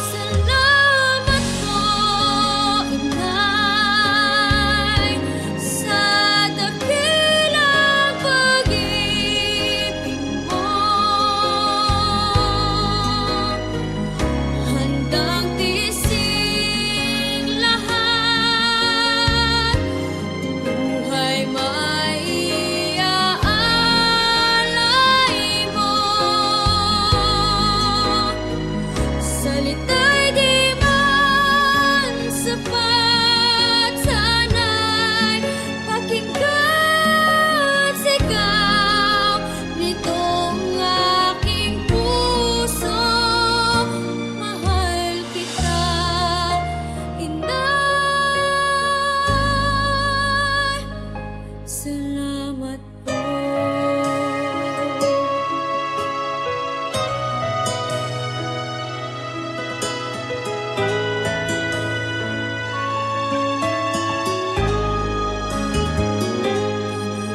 Salamat po, Inay, sa dakilang pag-ibig mo. Handang tising lahat, buhay maiaalay mo. Salita'y di man sapat, sana'y pakinggan sigaw nitong aking puso. Mahal kita, Inay. Salamat po.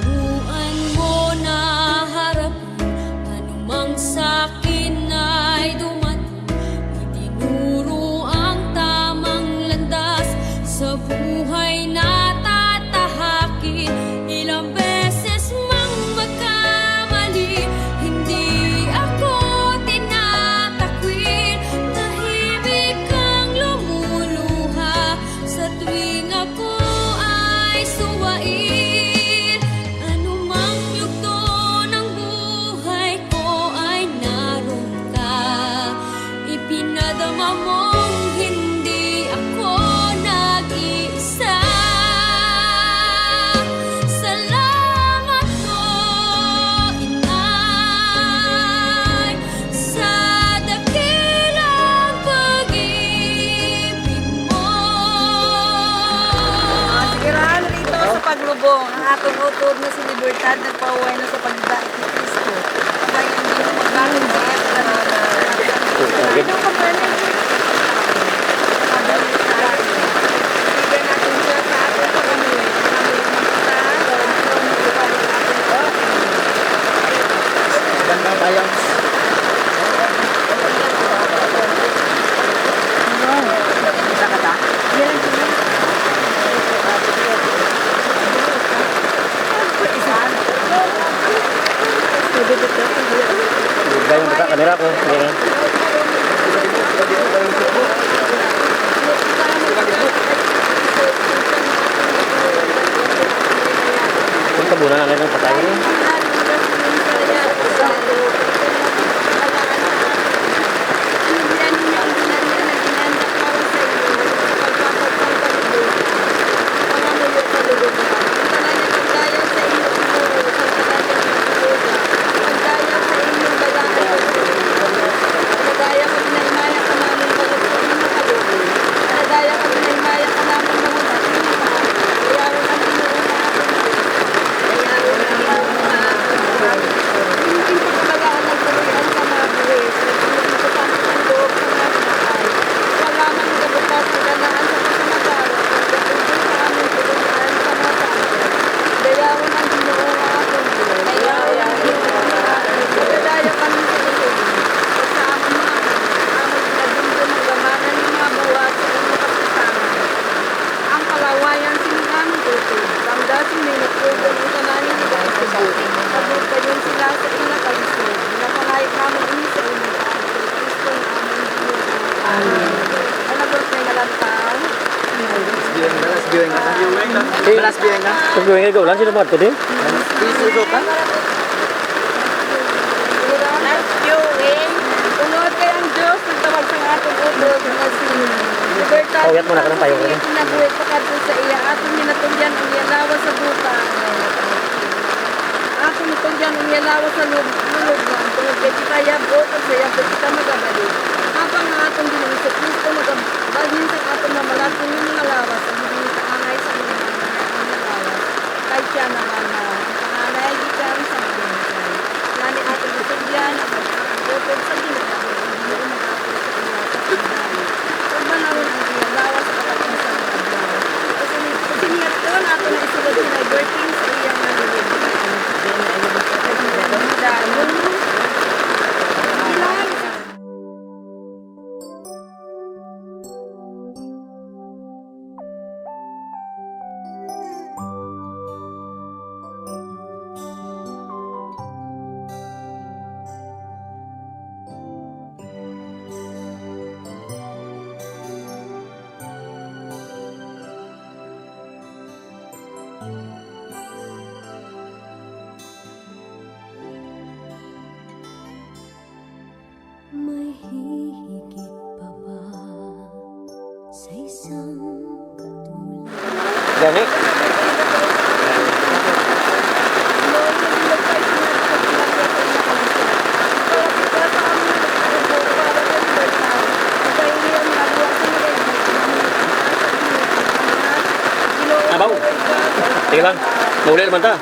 Turuan mo na harapin anumang sa'kin ay dumating. Itinuro ang tamang landas sa buhay na tatahakin. Ilang beses mang magkamali, hindi ako tinatakwil. Tahimik kang lumuluha sa tuwing ako ay suwain. Anumang yugto ng buhay ko ay naroon ka, ipinadama mong hindi ako nag-iisa. Salamat po, Inay, sa dakilang pag-ibig mo. Tirahan rito sa paglubong, ang atong utod na si Libertad nagpauway na sa pagdaig ni Kristo. Kaya hindi mo magbalang bayat na Ano ka ba na? Bigyan natin siya sa ating pag-amuwi. Ganda tayo. Kita kata? Yan ang Ganda yung bata kanila ko. Kung tabunan na ng patay niya. Ayaw Last biyahe na? Pag-biyahe ko lang, sino mga ito din? Isuso ka? Last viewing, unod kay ang Diyos, nagtawag sa atong ubod na si Libertad. Pawiyat mo na ka ng payo ko rin. Nabuhay pa kadto sa iya, atong ginatungyan ang iyalawa sa buta. Atong ginatungyan ang iyalawa sa lulog na, tungod kay kita yabo, kung sa yabo kita magabalik. Habang nga atong Ginoong Kristo magabalhin sa atong mamalakong yung mga lawas, ang hindi sa angay sa mga lawas. Kahit siya naman na angay gikan sa mga Lani atong ginatungyan ang magkakabotog sa ginagawa, hindi mo magkakabotog sa iya sa pagdari. Kung ba naman ang iyalawa sa kapatid sa mga lawas. Kasi niya ito, nato na isulod sila working sa iyang nalulog. May hihigit pa ba sa isang katulad? Gani? Abaw. Sige lang. Mauli naman ta.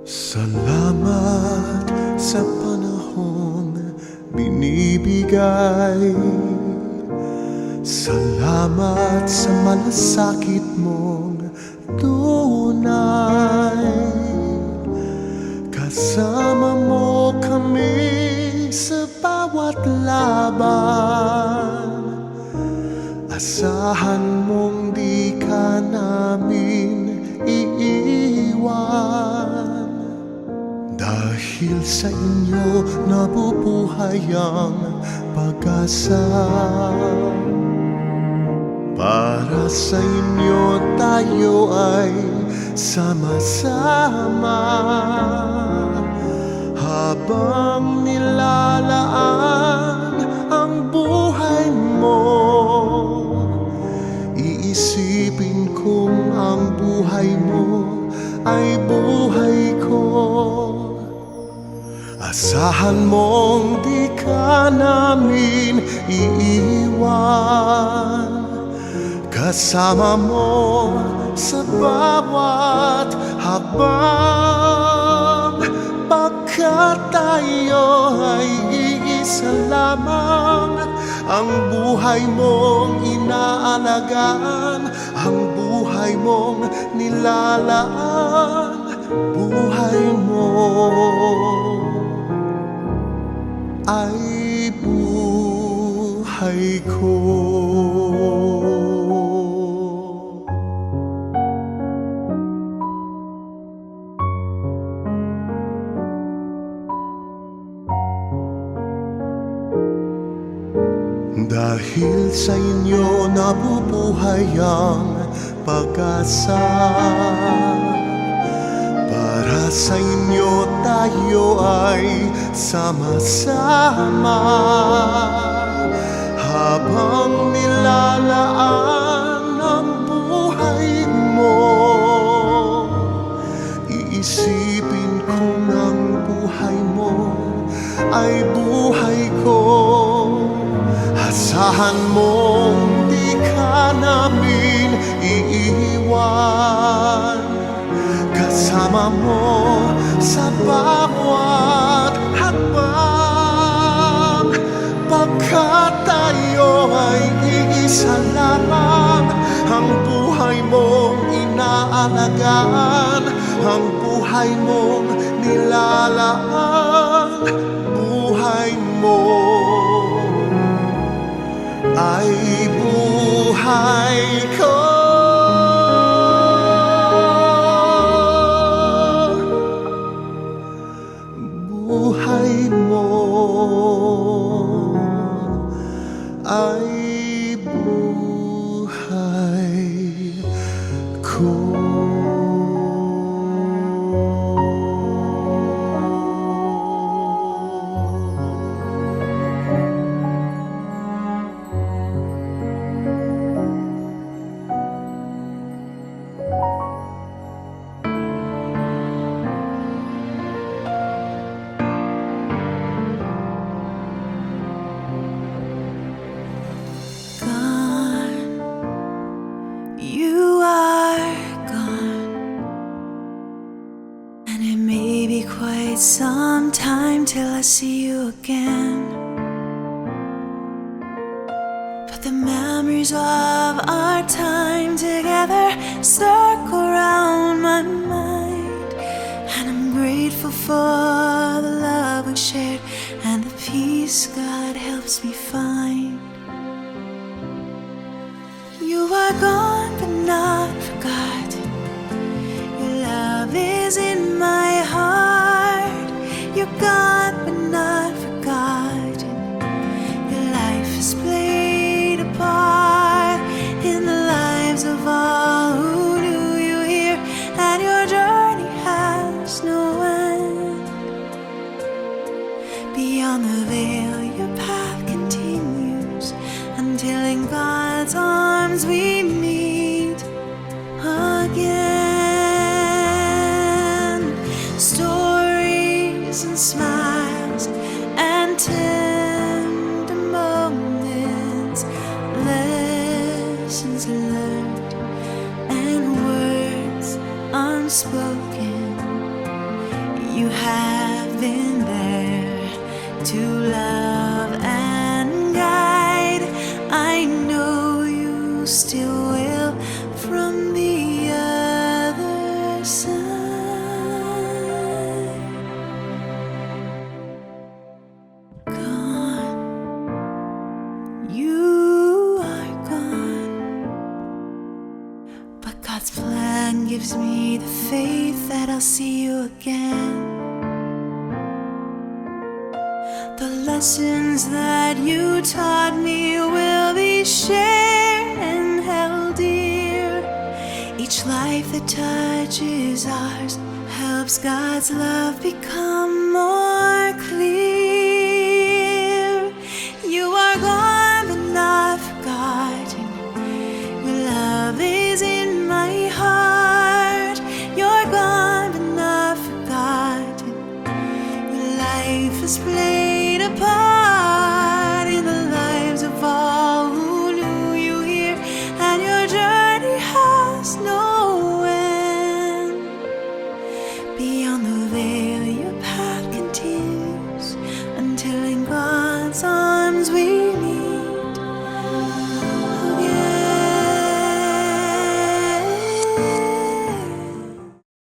Salamat sa panahong binibigay. Salamat sa malasakit mong tunay. Kasama mo kami sa bawat laban. Asahan mong di ka namin iiwan. Dahil sa inyo nabubuhay ang pag-asa. Para sa inyo tayo ay sama-sama. Habang nilalaan ang buhay mo, iisipin kong ang buhay mo ay buhay ko. Asahan mong di ka namin iiwan. Kasama mo sa bawat hakbang. Pagkat tayo ay iisa lamang. Ang buhay mong inaalagaan, ang buhay mong nilalaan, buhay mo ay buhay ko. Dahil sa inyo nabubuhay ang pag-asa. Para sa inyo tayo ay sama-sama. Habang nilalaan ang buhay mo, iisipin kong ang buhay mo ay buhay ko. mong di ka namin iiwan. Kasama mo sa bawat hakbang, pagkat tayo ay iisa lamang. Ang buhay mong inaalagaan, ang buhay mong nilalaan, buhay mo ay buhay ko. Buhay mo ay buhay ko. You are gone, and it may be quite some time till I see you again. But the memories of our time together circle around my mind, and I'm grateful for the love we shared and the peace God helps me find. You are gone but not forgotten. Your love is in my heart. You're gone but not forgotten. Your life has played a part in the lives of all who knew you here, and your journey has no end. Beyond the veil your path continues, until in God's arms we meet again. Stories and smiles and tender moments, lessons learned and words unspoken. You have been there to love and guide. I know you still will from the other side. Gone, you are gone, but God's plan gives me the faith that I'll see you again. The lessons that you taught me will be shared and held dear. Each life that touches ours helps God's love become more